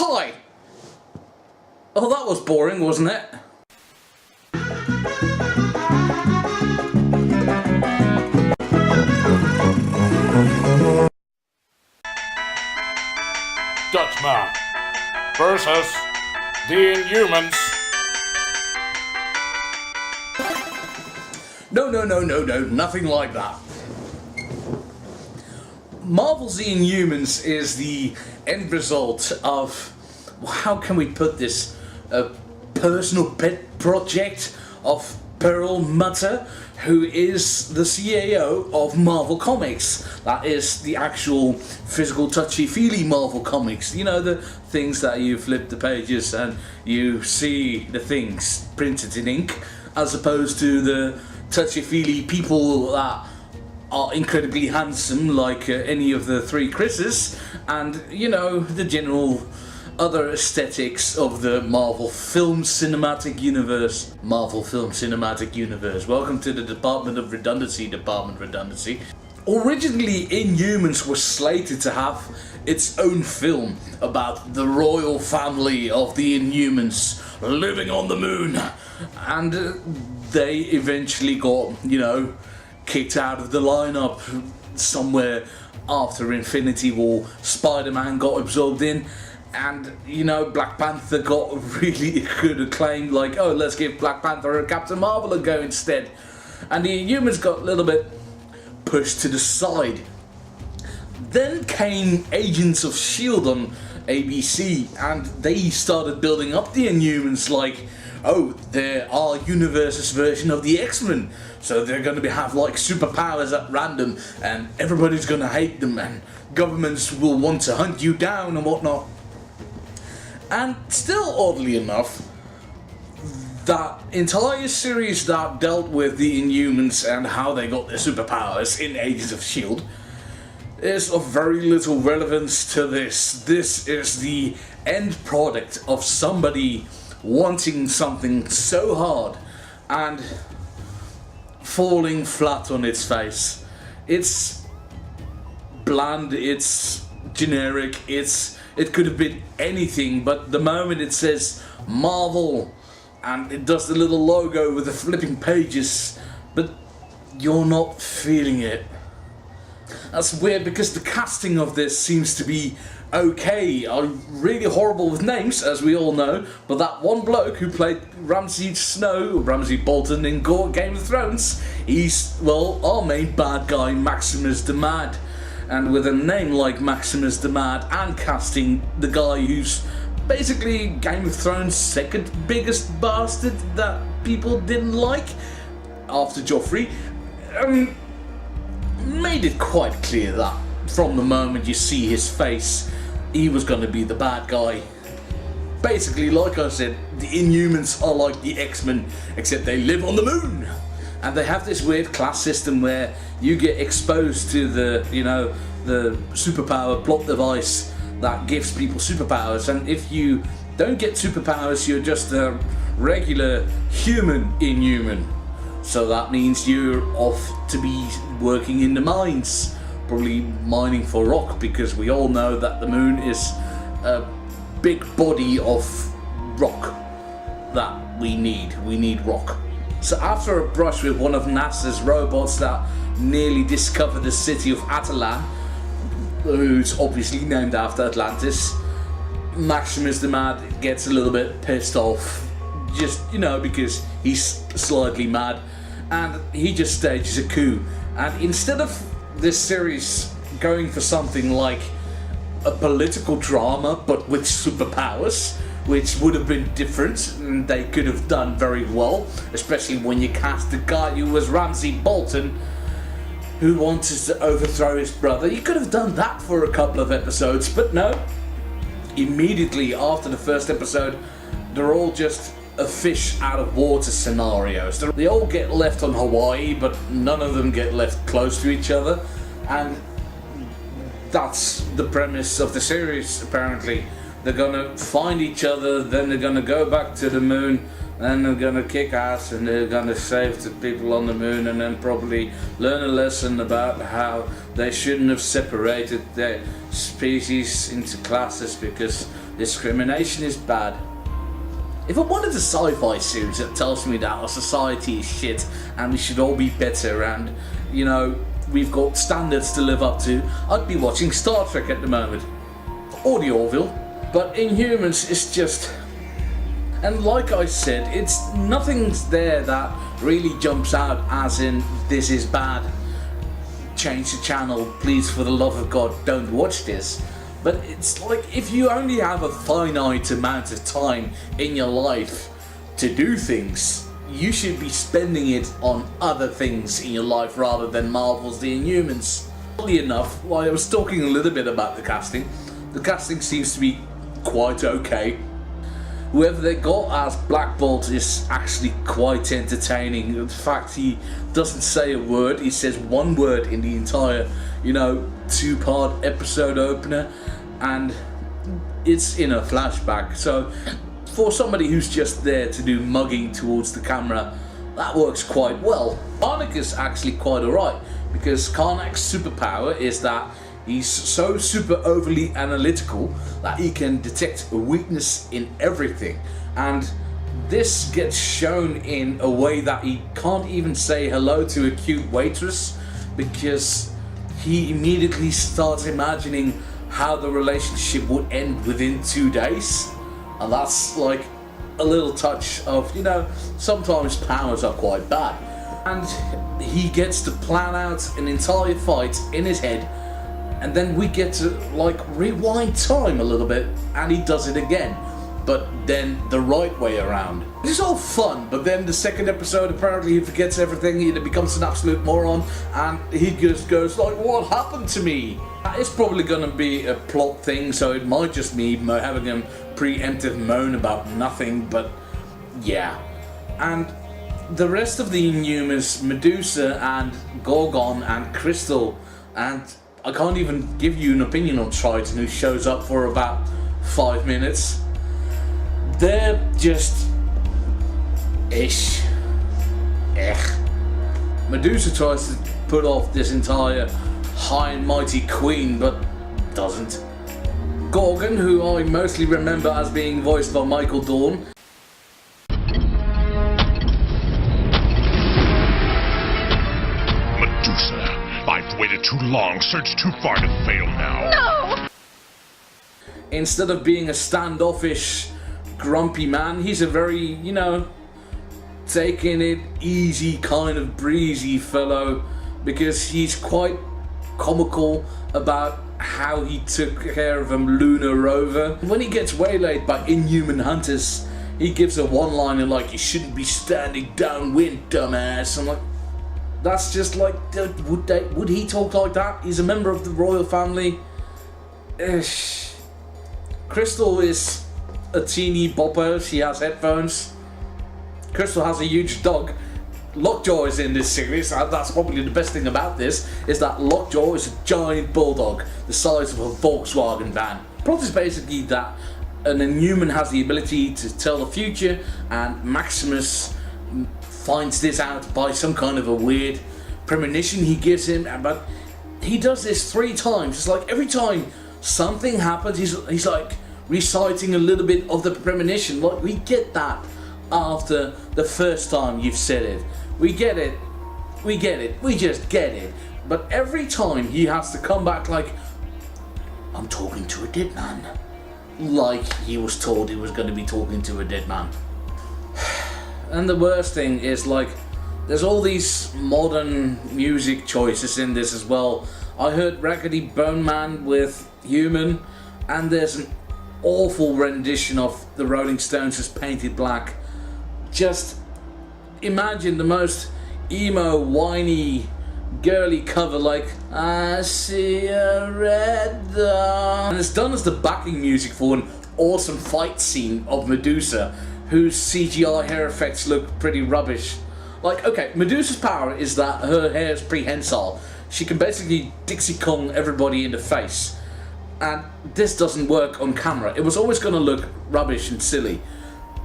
Hi! Oh, that was boring, wasn't it? Dutchman Vs the Inhumans. No, nothing like that. Marvel's The Inhumans is the end result of, how can we put this, a personal pet project of Pearl Mutter, who is the CAO of Marvel Comics. That is the actual physical touchy-feely Marvel Comics. You know, the things that you flip the pages and you see the things printed in ink, as opposed to the touchy-feely people that are incredibly handsome, like any of the three Chris's, and, you know, the general other aesthetics of the Marvel Film Cinematic Universe. Marvel Film Cinematic Universe. Welcome to the Department of Redundancy, Originally, Inhumans was slated to have its own film about the royal family of the Inhumans living on the moon, and they eventually got, you know, kicked out of the lineup somewhere after Infinity War. Spider-Man got absorbed in, and, you know, Black Panther got really good acclaim, like, oh, let's give Black Panther and Captain Marvel a go instead. And the Inhumans got a little bit pushed to the side. Then came Agents of S.H.I.E.L.D. on ABC, and they started building up the Inhumans like, oh, they're our universe's version of the X-Men, so they're going to have like superpowers at random, and everybody's going to hate them, and governments will want to hunt you down and whatnot. And still, oddly enough, that entire series that dealt with the Inhumans and how they got their superpowers in Agents of S.H.I.E.L.D. is of very little relevance to this. This is the end product of somebody wanting something so hard and falling flat on its face. It's bland, it's generic, it could have been anything, but the moment it says Marvel and it does the little logo with the flipping pages, but you're not feeling it. That's weird, because the casting of this seems to be okay. I'm really horrible with names, as we all know, but that one bloke who played Ramsay Bolton in Game of Thrones, he's, well, our main bad guy, Maximus the Mad. And with a name like Maximus the Mad, and casting the guy who's basically Game of Thrones' second biggest bastard that people didn't like after Joffrey, made it quite clear that from the moment you see his face, he was going to be the bad guy. Basically, like I said, the Inhumans are like the X-Men, except they live on the moon. And they have this weird class system where you get exposed to the, you know, the superpower plot device that gives people superpowers, and if you don't get superpowers, you're just a regular human Inhuman. So that means you're off to be working in the mines, probably mining for rock, because we all know that the moon is a big body of rock that we need. We need rock. So after a brush with one of NASA's robots that nearly discovered the city of Atalan, who's obviously named after Atlantis, Maximus the Mad gets a little bit pissed off, just, you know, because he's slightly mad, and he just stages a coup. And instead of this series going for something like a political drama but with superpowers, which would have been different and they could have done very well, especially when you cast the guy who was Ramsay Bolton, who wanted to overthrow his brother. You could have done that for a couple of episodes, but no. Immediately after the first episode, they're all just a fish out of water scenarios. They all get left on Hawaii, but none of them get left close to each other, and that's the premise of the series, apparently. they're gonna find each other, then they're gonna go back to the moon, then they're gonna kick ass and they're gonna save the people on the moon, and then probably learn a lesson about how they shouldn't have separated their species into classes because discrimination is bad. If I wanted a sci-fi series that tells me that our society is shit and we should all be better and, you know, we've got standards to live up to, I'd be watching Star Trek at the moment. Or the Orville. But Inhumans is just... And like I said, it's nothing's there that really jumps out as in, this is bad. Change the channel, please, for the love of God, don't watch this. But it's like, if you only have a finite amount of time in your life to do things, you should be spending it on other things in your life rather than Marvel's The Inhumans. Oddly enough, while I was talking a little bit about the casting seems to be quite okay. Whoever they got as Black Bolt is actually quite entertaining. In fact, he doesn't say a word, he says one word in the entire, you know, 2-part episode opener, and it's in a flashback. So for somebody who's just there to do mugging towards the camera, that works quite well. Karnak is actually quite alright, because Karnak's superpower is that he's so super overly analytical that he can detect a weakness in everything, and this gets shown in a way that he can't even say hello to a cute waitress, because he immediately starts imagining how the relationship would end within 2 days. And that's like a little touch of, you know, sometimes powers are quite bad. And he gets to plan out an entire fight in his head, and then we get to like rewind time a little bit, and he does it again, but then the right way around. It's all fun, but then the second episode apparently he forgets everything, he becomes an absolute moron, and he just goes like, what happened to me? It's probably gonna be a plot thing, so it might just be having a preemptive moan about nothing, but yeah. And the rest of the Inhumans, Medusa and Gorgon and Crystal, and I can't even give you an opinion on Triton, who shows up for about 5 minutes. They're just... ish. Medusa tries to put off this entire high and mighty queen, but doesn't. Gorgon, who I mostly remember as being voiced by Michael Dorn, I've waited too long, searched too far to fail now. No! instead of being a standoffish, grumpy man, he's a very, you know, taking it easy, kind of breezy fellow, because he's quite comical about how he took care of a lunar rover. When he gets waylaid by inhuman hunters, he gives a one-liner like, "You shouldn't be standing downwind, dumbass." I'm like, that's just like, would he talk like that? He's a member of the royal family. Crystal is a teeny bopper. She has headphones. Crystal has a huge dog. Lockjaw is in this series, and that's probably the best thing about this, is that Lockjaw is a giant bulldog the size of a Volkswagen van. The plot is basically that an inhuman has the ability to tell the future, and Maximus finds this out by some kind of a weird premonition he gives him, but he does this 3 times. It's like every time something happens, he's like reciting a little bit of the premonition. Like, we get that after the first time you've said it. We get it, we just get it. But every time he has to come back like, "I'm talking to a dead man." Like he was told he was going to be talking to a dead man. And the worst thing is, like, there's all these modern music choices in this as well. I heard Raggedy Bone Man with Human, and there's an awful rendition of the Rolling Stones as Painted Black. Just imagine the most emo, whiny, girly cover like, "I see a red dawn," and it's done as the backing music for an awesome fight scene of Medusa, whose CGI hair effects look pretty rubbish. Like, okay, Medusa's power is that her hair is prehensile. She can basically Dixie Kong everybody in the face. And this doesn't work on camera. It was always going to look rubbish and silly.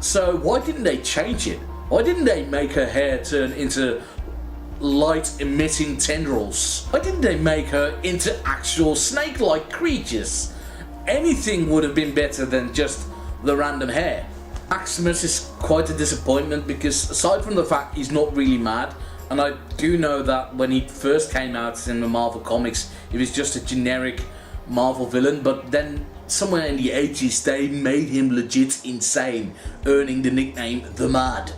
So why didn't they change it? Why didn't they make her hair turn into light-emitting tendrils? Why didn't they make her into actual snake-like creatures? Anything would have been better than just the random hair. Maximus is quite a disappointment because aside from the fact he's not really mad, and I do know that when he first came out in the Marvel comics, he was just a generic Marvel villain, but then somewhere in the 80s they made him legit insane, earning the nickname The Mad.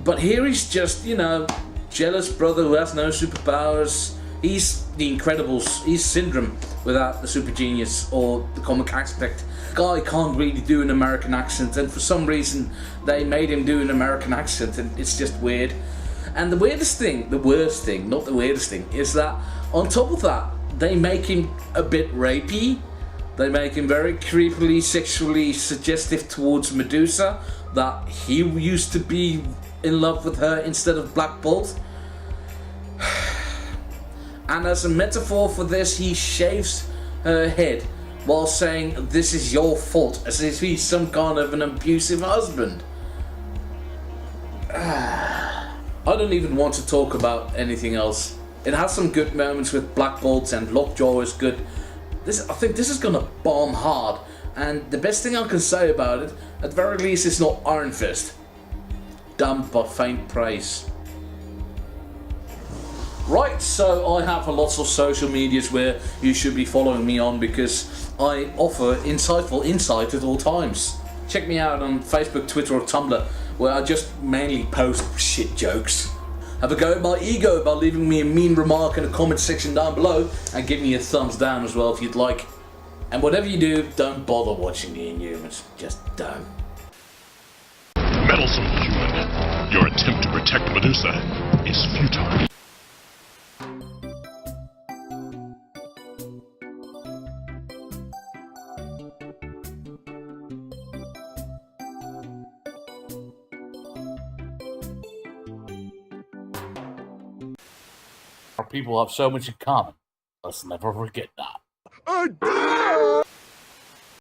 But here he's just, you know, jealous brother who has no superpowers. He's the Incredibles, he's Syndrome without the super genius or the comic aspect. Guy can't really do an American accent, and for some reason they made him do an American accent, and it's just weird. And the worst thing, is that on top of that, they make him a bit rapey. They make him very creepily, sexually suggestive towards Medusa, that he used to be in love with her instead of Black Bolt. And as a metaphor for this, he shaves her head while saying, "This is your fault," as if he's some kind of an abusive husband. I don't even want to talk about anything else. It has some good moments with Black Bolt, and Lockjaw is good. I think this is gonna bomb hard, and the best thing I can say about it, at the very least, it's not Iron Fist. Damned by faint praise. Right, so I have lots of social medias where you should be following me on because I offer insightful insight at all times. Check me out on Facebook, Twitter or Tumblr, where I just mainly post shit jokes. Have a go at my ego by leaving me a mean remark in the comment section down below, and give me a thumbs down as well if you'd like. And whatever you do, don't bother watching the Inhumans. Just don't. Meddlesome human, your attempt to protect Medusa is futile. Our people have so much in common. Let's never forget that.